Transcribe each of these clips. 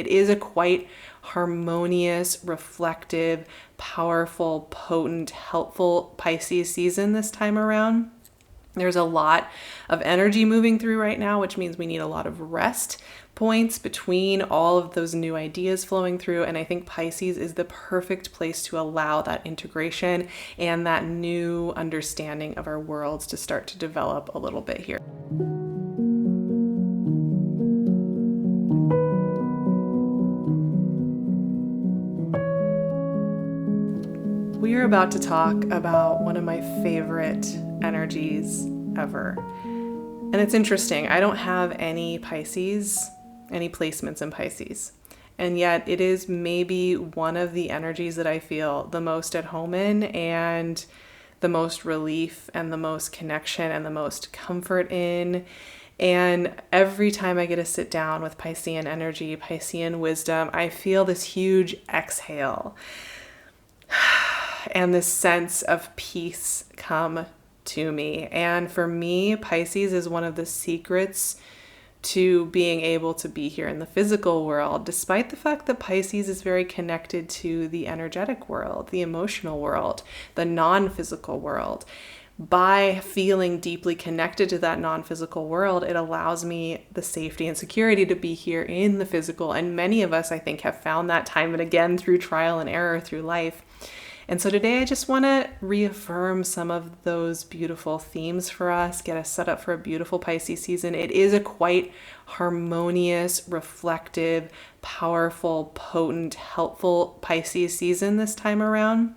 It is a quite harmonious, reflective, powerful, potent, helpful Pisces season this time around. There's a lot of energy moving through right now, which means we need a lot of rest points between all of those new ideas flowing through. And I think Pisces is the perfect place to allow that integration and that new understanding of our worlds to start to develop a little bit here. We are about to talk about one of my favorite energies ever. And it's interesting. I don't have any placements in Pisces. And yet it is maybe one of the energies that I feel the most at home in, and the most relief and the most connection and the most comfort in. And every time I get to sit down with Piscean energy, Piscean wisdom, I feel this huge exhale and this sense of peace come to me. And for me, Pisces is one of the secrets to being able to be here in the physical world, despite the fact that Pisces is very connected to the energetic world, the emotional world, the non-physical world. By feeling deeply connected to that non-physical world, it allows me the safety and security to be here in the physical. And many of us, I think, have found that time and again through trial and error through life. And so today I just want to reaffirm some of those beautiful themes for us, get us set up for a beautiful Pisces season. It is a quite harmonious, reflective, powerful, potent, helpful Pisces season this time around.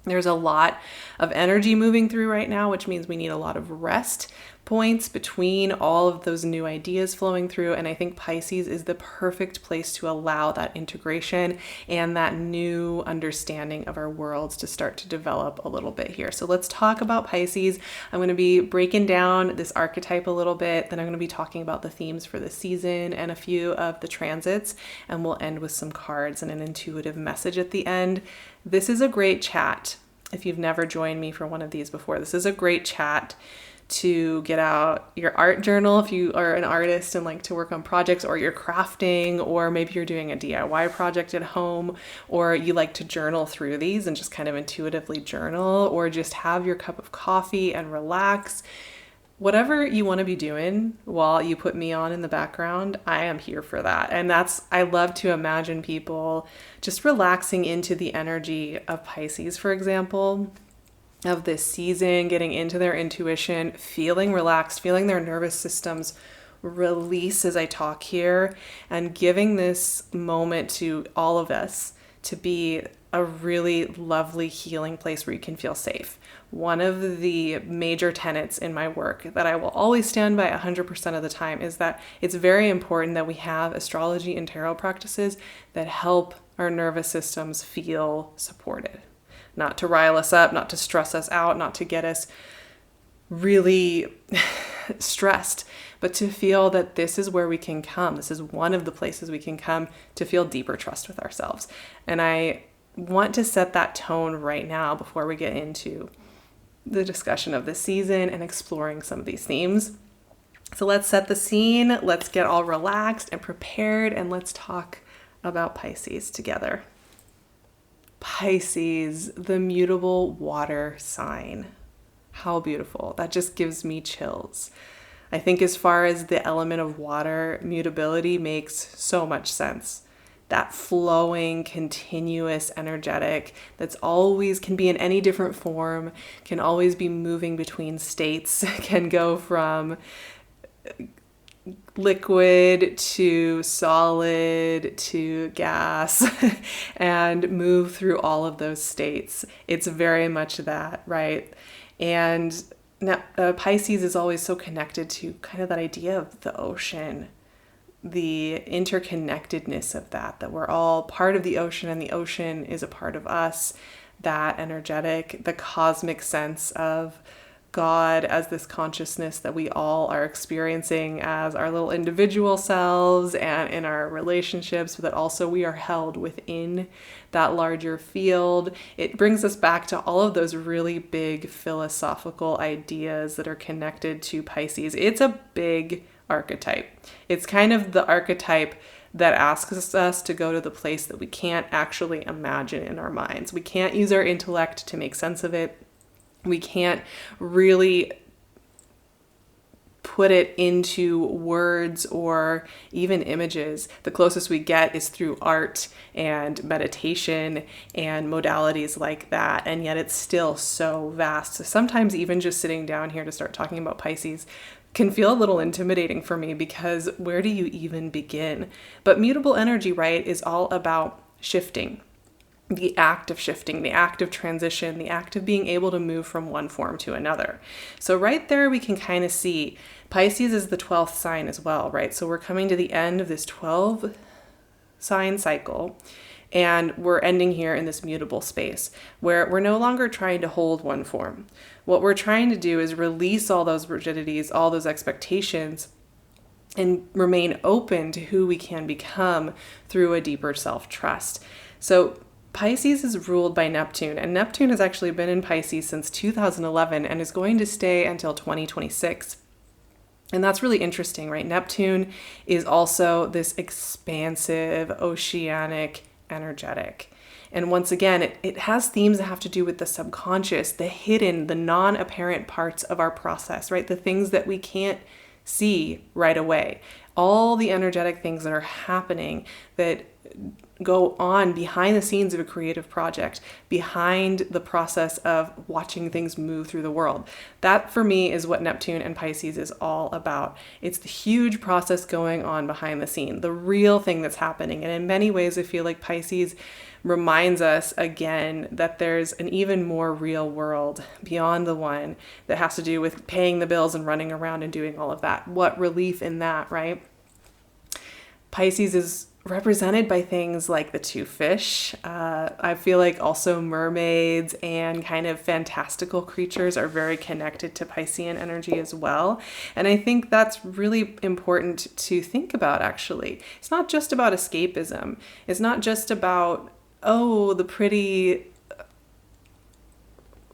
There's a lot of energy moving through right now, which means we need a lot of rest points between all of those new ideas flowing through. And I think Pisces is the perfect place to allow that integration and that new understanding of our worlds to start to develop a little bit here. So let's talk about Pisces. I'm going to be breaking down this archetype a little bit. Then I'm going to be talking about the themes for the season and a few of the transits. And we'll end with some cards and an intuitive message at the end. This is a great chat. If you've never joined me for one of these before, this is a great chat to get out your art journal if you are an artist and like to work on projects, or you're crafting, or maybe you're doing a DIY project at home, or you like to journal through these and just kind of intuitively journal, or just have your cup of coffee and relax. Whatever you want to be doing while you put me on in the background, I am here for that. And I love to imagine people just relaxing into the energy of Pisces, for example, of this season, getting into their intuition, feeling relaxed, feeling their nervous systems release as I talk here, and giving this moment to all of us to be a really lovely healing place where you can feel safe. One of the major tenets in my work that I will always stand by 100% of the time is that it's very important that we have astrology and tarot practices that help our nervous systems feel supported. Not to rile us up, not to stress us out, not to get us really stressed, but to feel that this is where we can come. This is one of the places we can come to feel deeper trust with ourselves. And I want to set that tone right now before we get into the discussion of the season and exploring some of these themes. So let's set the scene. Let's get all relaxed and prepared, and let's talk about Pisces together. Pisces, the mutable water sign. How beautiful. That just gives me chills. I think as far as the element of water, mutability makes so much sense. That flowing, continuous, energetic, that's always can be in any different form, can always be moving between states, can go from liquid to solid to gas and move through all of those states. It's very much that, right? And now Pisces is always so connected to kind of that idea of the ocean, the interconnectedness of that we're all part of the ocean and the ocean is a part of us, that energetic, the cosmic sense of God as this consciousness that we all are experiencing as our little individual selves and in our relationships, but that also we are held within that larger field. It brings us back to all of those really big philosophical ideas that are connected to Pisces. It's a big archetype. It's kind of the archetype that asks us to go to the place that we can't actually imagine in our minds. We can't use our intellect to make sense of it. We can't really put it into words or even images. The closest we get is through art and meditation and modalities like that. And yet it's still so vast. So sometimes even just sitting down here to start talking about Pisces can feel a little intimidating for me, because where do you even begin? But mutable energy, right, is all about shifting. The act of shifting, the act of transition, the act of being able to move from one form to another. So right there we can kind of see Pisces is the 12th sign as well, right? So we're coming to the end of this 12 sign cycle, and we're ending here in this mutable space where we're no longer trying to hold one form. What we're trying to do is release all those rigidities, all those expectations, and remain open to who we can become through a deeper self-trust. So Pisces is ruled by Neptune, and Neptune has actually been in Pisces since 2011 and is going to stay until 2026. And that's really interesting, right? Neptune is also this expansive, oceanic, energetic. And once again, it has themes that have to do with the subconscious, the hidden, the non-apparent parts of our process, right? The things that we can't see right away. All the energetic things that are happening that go on behind the scenes of a creative project, behind the process of watching things move through the world. That for me is what Neptune and Pisces is all about. It's the huge process going on behind the scene, the real thing that's happening. And in many ways, I feel like Pisces reminds us again that there's an even more real world beyond the one that has to do with paying the bills and running around and doing all of that. What relief in that, right? Pisces is represented by things like the two fish. I feel like also mermaids and kind of fantastical creatures are very connected to Piscean energy as well. And I think that's really important to think about, actually. It's not just about escapism. It's not just about, oh, the pretty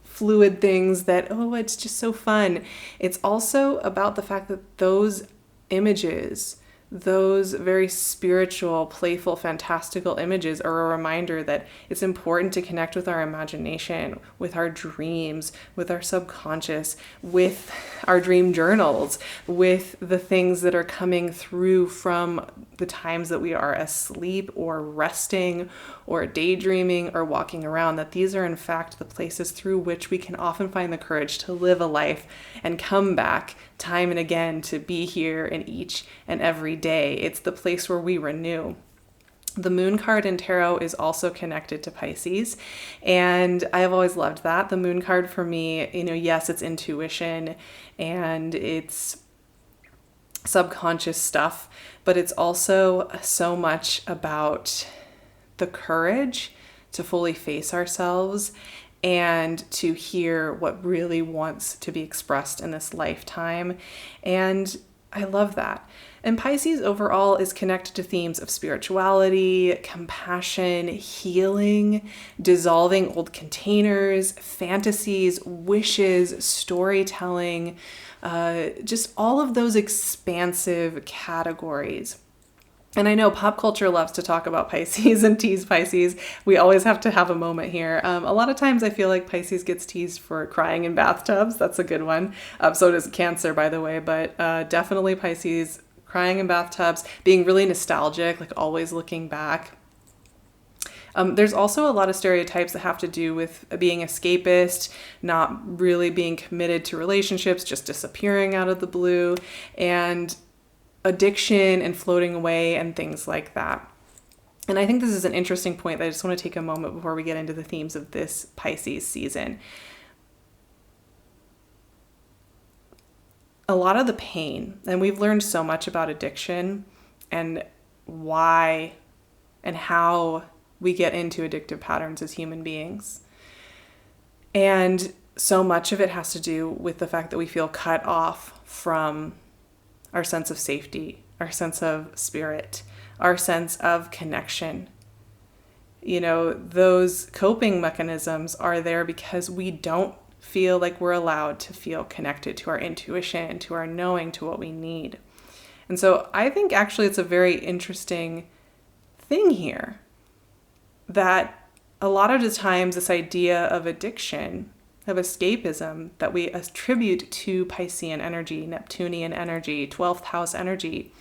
fluid things that, oh, it's just so fun. It's also about the fact that those images, those very spiritual, playful, fantastical images are a reminder that it's important to connect with our imagination, with our dreams, with our subconscious, with our dream journals, with the things that are coming through from the times that we are asleep or resting or daydreaming or walking around, that these are in fact the places through which we can often find the courage to live a life and come back time and again to be here in each and every day. It's the place where we renew. The moon card in tarot is also connected to Pisces, and I've always loved that. The moon card for me, yes, it's intuition and it's subconscious stuff, but it's also so much about the courage to fully face ourselves and to hear what really wants to be expressed in this lifetime. And I love that. And Pisces overall is connected to themes of spirituality, compassion, healing, dissolving old containers, fantasies, wishes, storytelling, just all of those expansive categories. And I know pop culture loves to talk about Pisces and tease Pisces. We always have to have a moment here. A lot of times I feel like Pisces gets teased for crying in bathtubs. That's a good one. So does Cancer, by the way. But definitely Pisces crying in bathtubs, being really nostalgic, like always looking back. There's also a lot of stereotypes that have to do with being escapist, not really being committed to relationships, just disappearing out of the blue, and addiction and floating away and things like that. And I think this is an interesting point that I just want to take a moment before we get into the themes of this Pisces season. A lot of the pain, and we've learned so much about addiction and why and how we get into addictive patterns as human beings. And so much of it has to do with the fact that we feel cut off from our sense of safety, our sense of spirit, our sense of connection. Those coping mechanisms are there because we don't feel like we're allowed to feel connected to our intuition, to our knowing, to what we need. And so I think actually it's a very interesting thing here that a lot of the times this idea of addiction, of escapism that we attribute to Piscean energy, Neptunian energy, 12th house energy,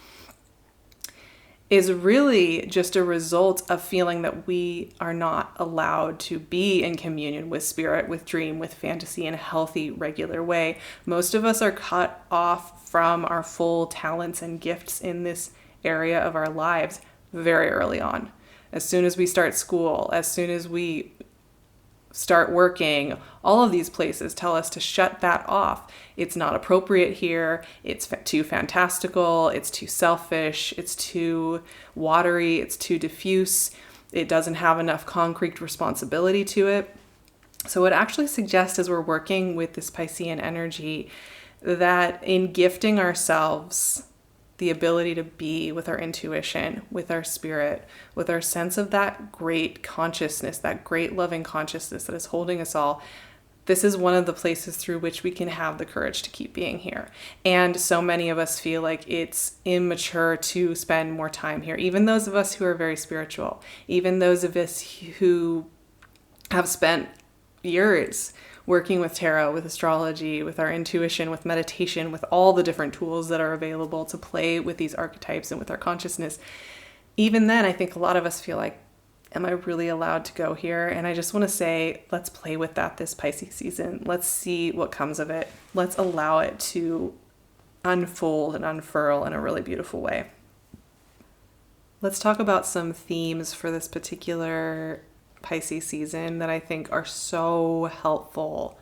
is really just a result of feeling that we are not allowed to be in communion with spirit, with dream, with fantasy in a healthy, regular way. Most of us are cut off from our full talents and gifts in this area of our lives very early on. As soon as we start school, as soon as we start working, all of these places tell us to shut that off. It's not appropriate here. It's too fantastical. It's too selfish. It's too watery. It's too diffuse. It doesn't have enough concrete responsibility to it. So it actually suggests, as we're working with this Piscean energy, that in gifting ourselves the ability to be with our intuition, with our spirit, with our sense of that great consciousness, that great loving consciousness that is holding us all, this is one of the places through which we can have the courage to keep being here. And so many of us feel like it's immature to spend more time here. Even those of us who are very spiritual, even those of us who have spent years working with tarot, with astrology, with our intuition, with meditation, with all the different tools that are available to play with these archetypes and with our consciousness. Even then, I think a lot of us feel like, am I really allowed to go here? And I just want to say, let's play with that this Pisces season. Let's see what comes of it. Let's allow it to unfold and unfurl in a really beautiful way. Let's talk about some themes for this particular Pisces season that I think are so helpful.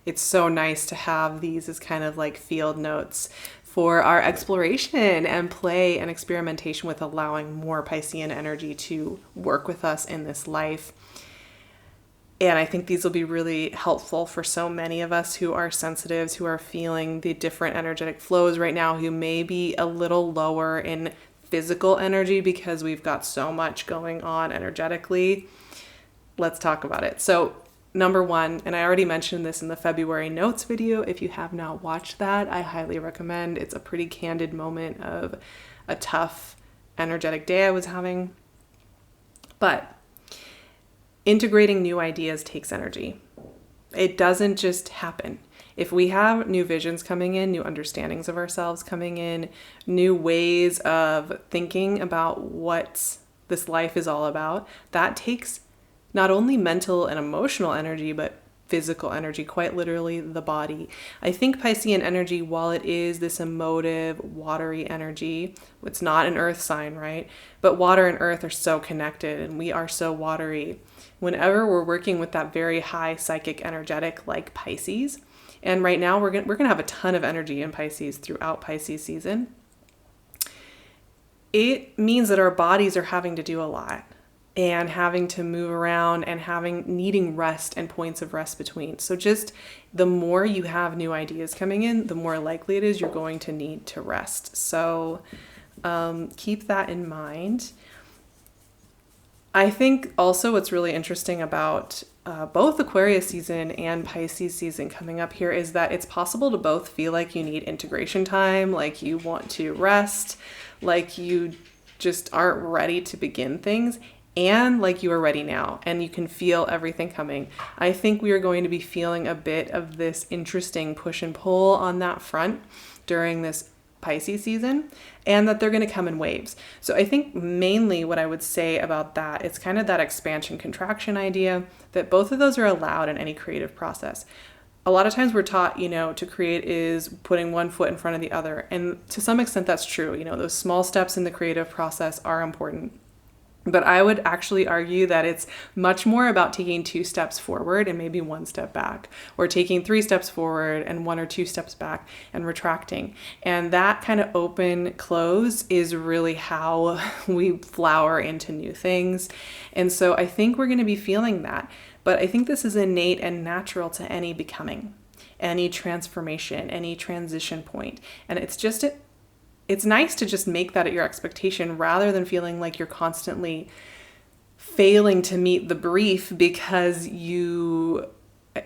It's so nice to have these as kind of like field notes for our exploration and play and experimentation with allowing more Piscean energy to work with us in this life. And I think these will be really helpful for so many of us who are sensitives, who are feeling the different energetic flows right now, who may be a little lower in physical energy because we've got so much going on energetically. Let's talk about it. So number one, and I already mentioned this in the February notes video. If you have not watched that, I highly recommend. It's a pretty candid moment of a tough energetic day I was having. But integrating new ideas takes energy. It doesn't just happen. If we have new visions coming in, new understandings of ourselves coming in, new ways of thinking about what this life is all about, that takes not only mental and emotional energy, but physical energy, quite literally the body. I think Piscean energy, while it is this emotive, watery energy, it's not an earth sign, right? But water and earth are so connected and we are so watery. Whenever we're working with that very high psychic energetic like Pisces, and right now we're gonna have a ton of energy in Pisces throughout Pisces season, it means that our bodies are having to do a lot and having to move around and needing rest and points of rest between. So just the more you have new ideas coming in, the more likely it is you're going to need to rest. So keep that in mind. I think also what's really interesting about both Aquarius season and Pisces season coming up here is that it's possible to both feel like you need integration time, like you want to rest, like you just aren't ready to begin things, and like you are ready now and you can feel everything coming. I think we are going to be feeling a bit of this interesting push and pull on that front during this Pisces season, and that they're going to come in waves. So I think mainly what I would say about that, it's kind of that expansion contraction idea that both of those are allowed in any creative process. A lot of times we're taught, to create is putting one foot in front of the other. And to some extent that's true. Those small steps in the creative process are important. But I would actually argue that it's much more about taking 2 steps forward and maybe 1 step back, or taking 3 steps forward and 1 or 2 steps back and retracting. And that kind of open close is really how we flower into new things. And so I think we're going to be feeling that. But I think this is innate and natural to any becoming, any transformation, any transition point. And it's nice to just make that at your expectation rather than feeling like you're constantly failing to meet the brief because you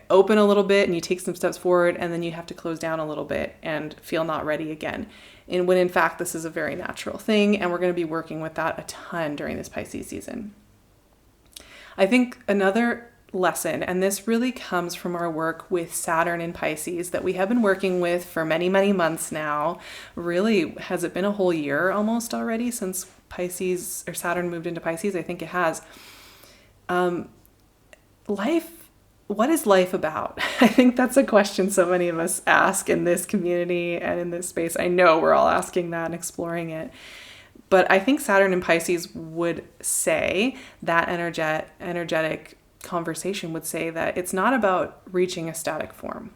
open a little bit and you take some steps forward, and then you have to close down a little bit and feel not ready again. And when in fact, this is a very natural thing, and we're going to be working with that a ton during this Pisces season. I think another lesson, and this really comes from our work with Saturn in Pisces that we have been working with for many, many months now. Really, has it been a whole year almost already since Pisces or Saturn moved into Pisces? I think it has. Life, what is life about? I think that's a question so many of us ask in this community and in this space. I know we're all asking that and exploring it. But I think Saturn in Pisces would say that energetic conversation would say that it's not about reaching a static form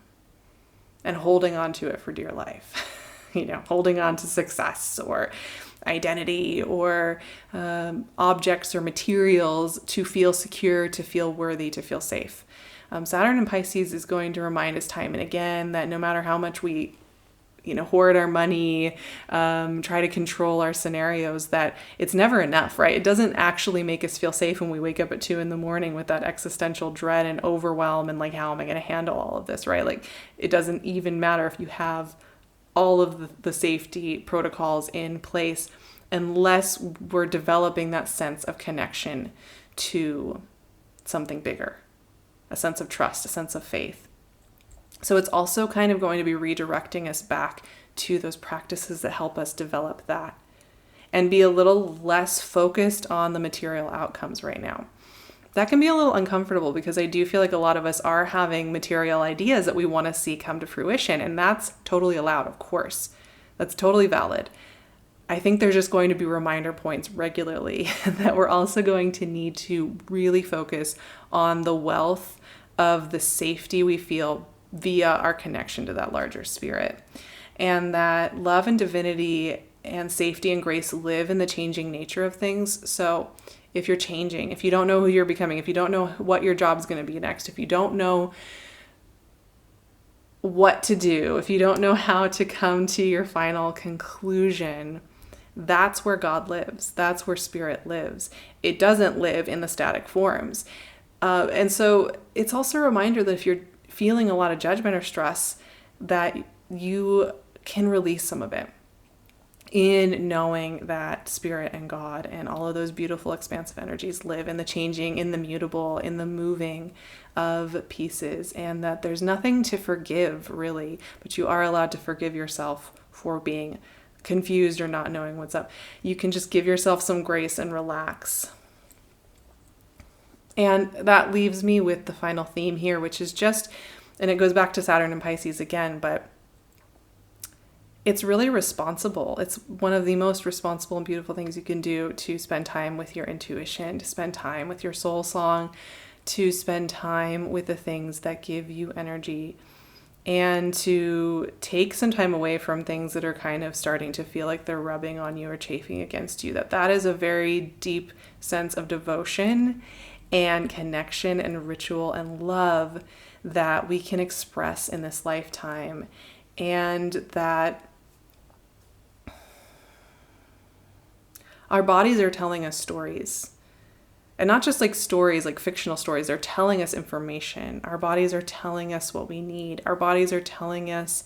and holding on to it for dear life, holding on to success or identity or objects or materials to feel secure, to feel worthy, to feel safe. Saturn in Pisces is going to remind us time and again that no matter how much we hoard our money, try to control our scenarios, that it's never enough, right? It doesn't actually make us feel safe when we wake up at 2 a.m. with that existential dread and overwhelm and like, how am I going to handle all of this, right? Like, it doesn't even matter if you have all of the safety protocols in place unless we're developing that sense of connection to something bigger, a sense of trust, a sense of faith. So it's also kind of going to be redirecting us back to those practices that help us develop that and be a little less focused on the material outcomes right now. That can be a little uncomfortable because I do feel like a lot of us are having material ideas that we want to see come to fruition, and that's totally allowed, of course. That's totally valid. I think there's just going to be reminder points regularly that we're also going to need to really focus on the wealth of the safety we feel via our connection to that larger spirit, and that love and divinity and safety and grace live in the changing nature of things. So if you're changing, if you don't know who you're becoming, if you don't know what your job's going to be next, if you don't know what to do, if you don't know how to come to your final conclusion, that's where God lives. That's where spirit lives. It doesn't live in the static forms. And so it's also a reminder that if you're feeling a lot of judgment or stress, that you can release some of it in knowing that spirit and God and all of those beautiful expansive energies live in the changing, in the mutable, in the moving of pieces, and that there's nothing to forgive really, but you are allowed to forgive yourself for being confused or not knowing what's up. You can just give yourself some grace and relax. And that leaves me with the final theme here, which is just, and it goes back to Saturn and Pisces again, but it's really responsible. It's one of the most responsible and beautiful things you can do to spend time with your intuition, to spend time with your soul song, to spend time with the things that give you energy, and to take some time away from things that are kind of starting to feel like they're rubbing on you or chafing against you. That is a very deep sense of devotion and connection and ritual and love that we can express in this lifetime, and that our bodies are telling us stories. And not just like stories, like fictional stories. They're telling us information. Our bodies are telling us what we need. Our bodies are telling us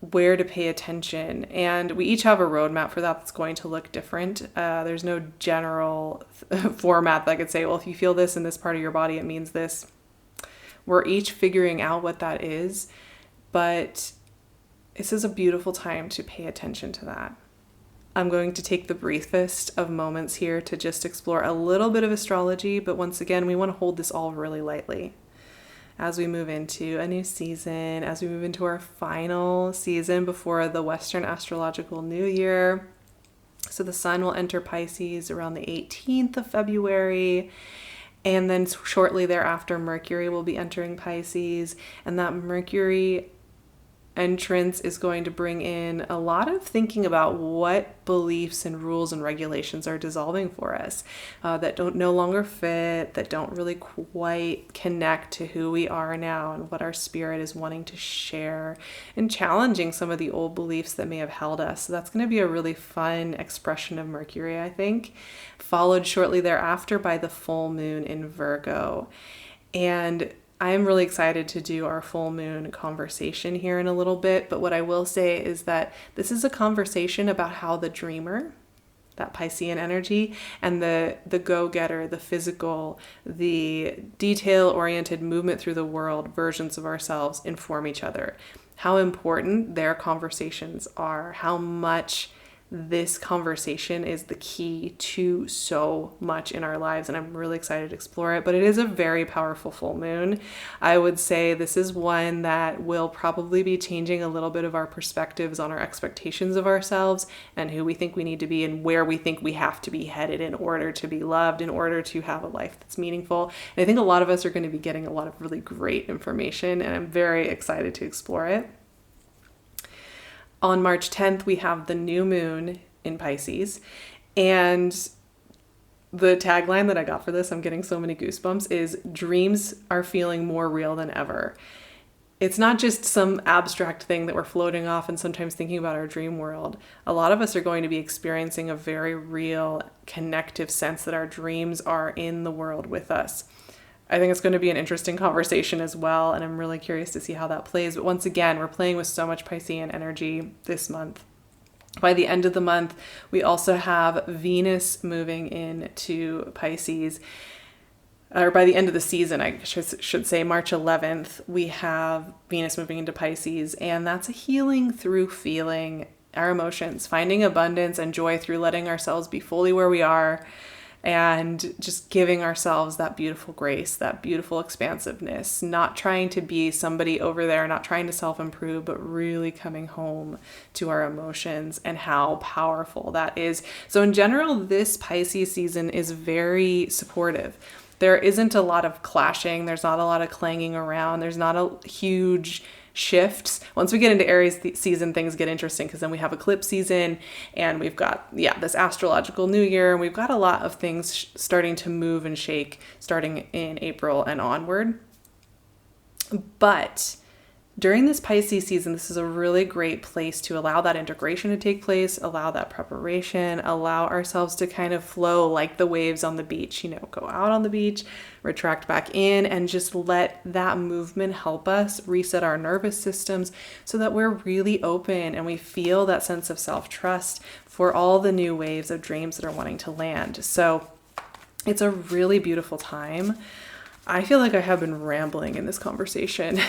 where to pay attention. And we each have a roadmap for that that's going to look different. There's no general format that I could say, well, if you feel this in this part of your body, it means this. We're each figuring out what that is. But this is a beautiful time to pay attention to that. I'm going to take the briefest of moments here to just explore a little bit of astrology, but once again, we want to hold this all really lightly as we move into a new season, as we move into our final season before the Western astrological new year. So the sun will enter Pisces around the 18th of February, and then shortly thereafter, Mercury will be entering Pisces, and that Mercury entrance is going to bring in a lot of thinking about what beliefs and rules and regulations are dissolving for us, that don't no longer fit, that don't really quite connect to who we are now and what our spirit is wanting to share, and challenging some of the old beliefs that may have held us. So that's going to be a really fun expression of Mercury, I think, followed shortly thereafter by the full moon in Virgo. And I am really excited to do our full moon conversation here in a little bit, but what I will say is that this is a conversation about how the dreamer, that Piscean energy, and the go-getter, the physical, the detail-oriented movement through the world versions of ourselves inform each other. How important their conversations are, how much this conversation is the key to so much in our lives, and I'm really excited to explore it. But it is a very powerful full moon. I would say this is one that will probably be changing a little bit of our perspectives on our expectations of ourselves and who we think we need to be and where we think we have to be headed in order to be loved, in order to have a life that's meaningful. And I think a lot of us are going to be getting a lot of really great information, and I'm very excited to explore it. On March 10th, we have the new moon in Pisces, and the tagline that I got for this, I'm getting so many goosebumps, is dreams are feeling more real than ever. It's not just some abstract thing that we're floating off and sometimes thinking about our dream world. A lot of us are going to be experiencing a very real connective sense that our dreams are in the world with us. I think it's going to be an interesting conversation as well, and I'm really curious to see how that plays. But once again, we're playing with so much Piscean energy this month. By the end of the month, we also have Venus moving into Pisces. Or by the end of the season, I should say March 11th, we have Venus moving into Pisces, and that's a healing through feeling our emotions, finding abundance and joy through letting ourselves be fully where we are, and just giving ourselves that beautiful grace, that beautiful expansiveness, not trying to be somebody over there, not trying to self-improve, but really coming home to our emotions and how powerful that is. So in general, this Pisces season is very supportive. There isn't a lot of clashing. There's not a lot of clanging around. There's not a huge shifts. Once we get into Aries season, things get interesting because then we have eclipse season and we've got, this astrological new year, and we've got a lot of things starting to move and shake starting in April and onward. But during this Pisces season, this is a really great place to allow that integration to take place, allow that preparation, allow ourselves to kind of flow like the waves on the beach, go out on the beach, retract back in, and just let that movement help us reset our nervous systems so that we're really open and we feel that sense of self-trust for all the new waves of dreams that are wanting to land. So it's a really beautiful time. I feel like I have been rambling in this conversation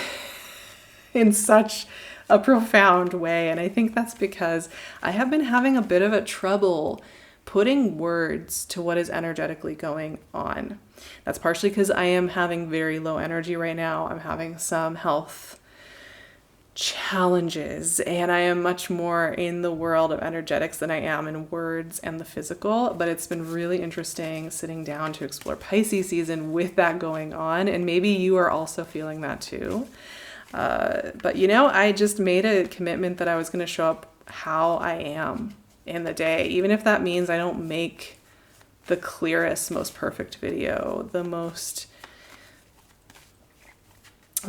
in such a profound way. And I think that's because I have been having a bit of a trouble putting words to what is energetically going on. That's partially because I am having very low energy right now. I'm having some health challenges, and I am much more in the world of energetics than I am in words and the physical. But it's been really interesting sitting down to explore Pisces season with that going on. And maybe you are also feeling that too. But I just made a commitment that I was going to show up how I am in the day, even if that means I don't make the clearest, most perfect video, the most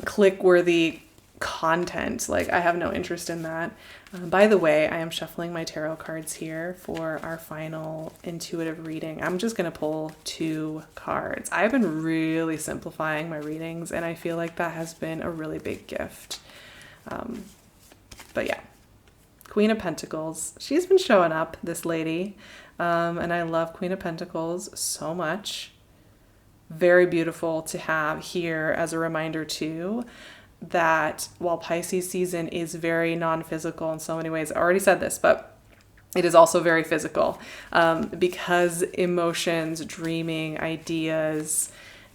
click-worthy content. Like, I have no interest in that. By the way, I am shuffling my tarot cards here for our final intuitive reading. I'm just going to pull 2 cards. I've been really simplifying my readings, and I feel like that has been a really big gift. But yeah, Queen of Pentacles. She's been showing up, this lady, and I love Queen of Pentacles so much. Very beautiful to have here as a reminder too, that while Pisces season is very non-physical in so many ways, I already said this, but it is also very physical, because emotions, dreaming, ideas,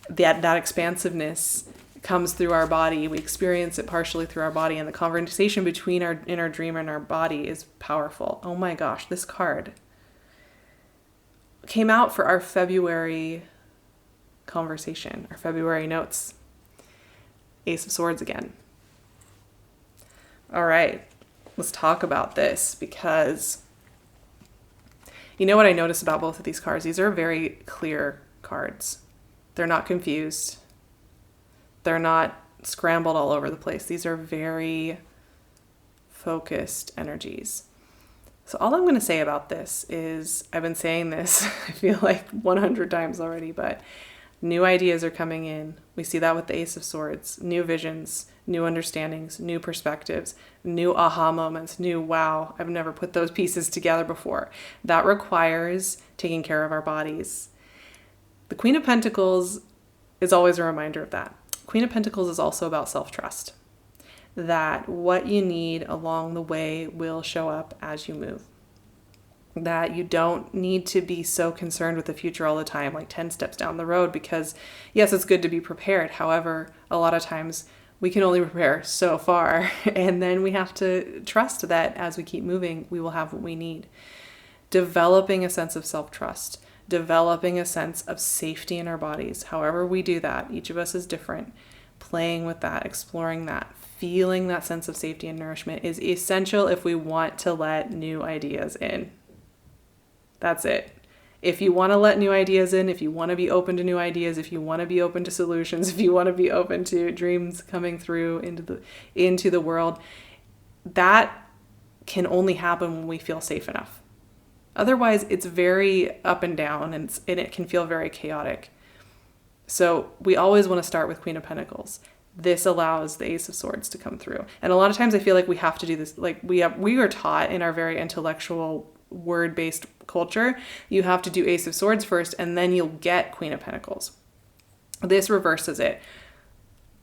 that expansiveness comes through our body. We experience it partially through our body, and the conversation between our inner dreamer and our body is powerful. Oh my gosh, this card came out for our February conversation, our February notes. Ace of Swords again. All right, let's talk about this, because you know what I noticed about both of these cards? These are very clear cards. They're not confused. They're not scrambled all over the place. These are very focused energies. So all I'm going to say about this is, I've been saying this, I feel like 100 times already, but New ideas are coming in. We see that with the Ace of Swords. New visions, new understandings, new perspectives, new aha moments, new wow, I've never put those pieces together before. That requires taking care of our bodies. The Queen of Pentacles is always a reminder of that. Queen of Pentacles is also about self-trust. That what you need along the way will show up as you move. That you don't need to be so concerned with the future all the time, like 10 steps down the road, because yes, it's good to be prepared. However, a lot of times we can only prepare so far, and then we have to trust that as we keep moving, we will have what we need. Developing a sense of self-trust, developing a sense of safety in our bodies. However we do that, each of us is different. Playing with that, exploring that, feeling that sense of safety and nourishment is essential if we want to let new ideas in. That's it. If you want to let new ideas in, if you want to be open to new ideas, if you want to be open to solutions, if you want to be open to dreams coming through into the world, that can only happen when we feel safe enough. Otherwise, it's very up and down, and it can feel very chaotic. So we always want to start with Queen of Pentacles. This allows the Ace of Swords to come through. And a lot of times I feel like we have to do this. Like we are taught in our very intellectual word-based culture, you have to do Ace of Swords first, and then you'll get Queen of Pentacles. This reverses it.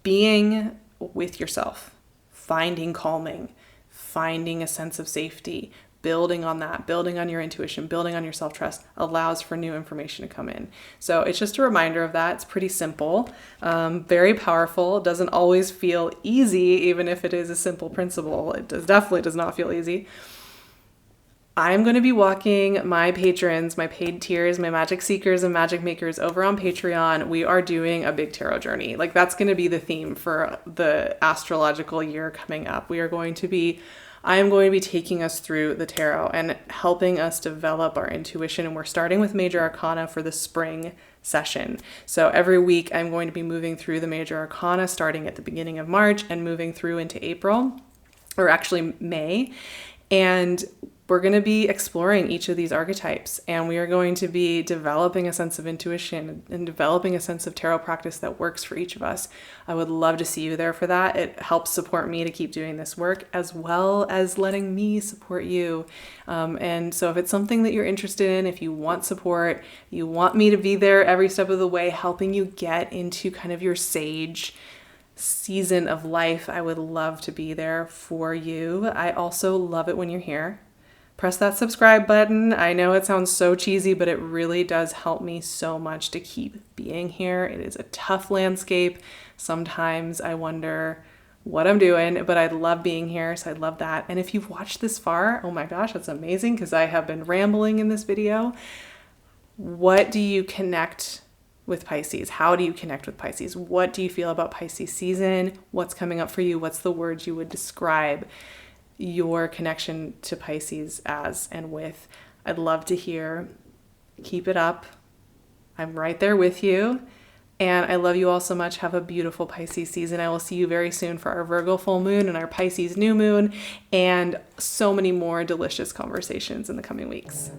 Being with yourself, finding calming, finding a sense of safety, building on that, building on your intuition, building on your self-trust allows for new information to come in. So it's just a reminder of that. It's pretty simple, very powerful. It doesn't always feel easy, even if it is a simple principle. It definitely does not feel easy. I'm going to be walking my patrons, my paid tiers, my magic seekers and magic makers over on Patreon. We are doing a big tarot journey. Like that's going to be the theme for the astrological year coming up. I am going to be taking us through the tarot and helping us develop our intuition. And we're starting with major arcana for the spring session. So every week I'm going to be moving through the major arcana starting at the beginning of March and moving through into April, or actually May. And we're going to be exploring each of these archetypes, and we are going to be developing a sense of intuition and developing a sense of tarot practice that works for each of us. I would love to see you there for that. It helps support me to keep doing this work, as well as letting me support you. And so if it's something that you're interested in, if you want support, you want me to be there every step of the way, helping you get into kind of your sage season of life, I would love to be there for you. I also love it when you're here. Press that subscribe button. I know it sounds so cheesy, but it really does help me so much to keep being here. It is a tough landscape. Sometimes I wonder what I'm doing, but I love being here, so I love that. And if you've watched this far, oh my gosh, that's amazing, because I have been rambling in this video. What do you connect with Pisces? How do you connect with Pisces? What do you feel about Pisces season? What's coming up for you? What's the words you would describe your connection to Pisces as and with? I'd love to hear. Keep it up. I'm right there with you. And I love you all so much. Have a beautiful Pisces season. I will see you very soon for our Virgo full moon and our Pisces new moon, and so many more delicious conversations in the coming weeks.